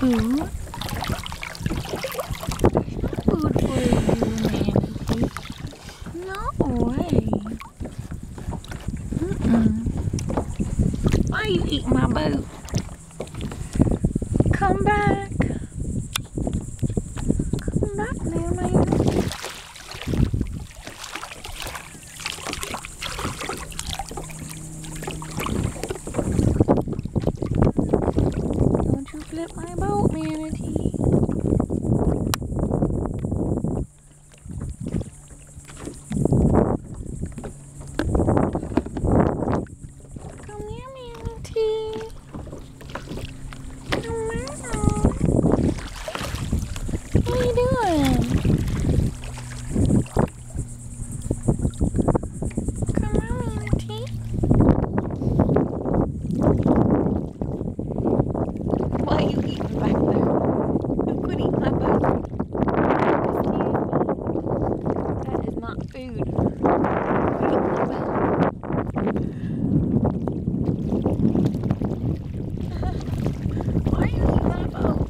food. Food for you, manatee. No way. Why you eat my boat? Come back. Come back there, man. Don't you flip my boat, manatee. Come here, manatee. Come on. What are you doing? Come on, manatee. What are you eating back there? You could eat my boat. That is not food. Eat my boat. Why are you eating my boat?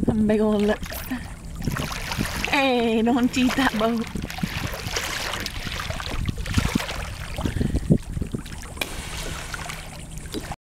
Them big old lips. Hey, don't eat that boat.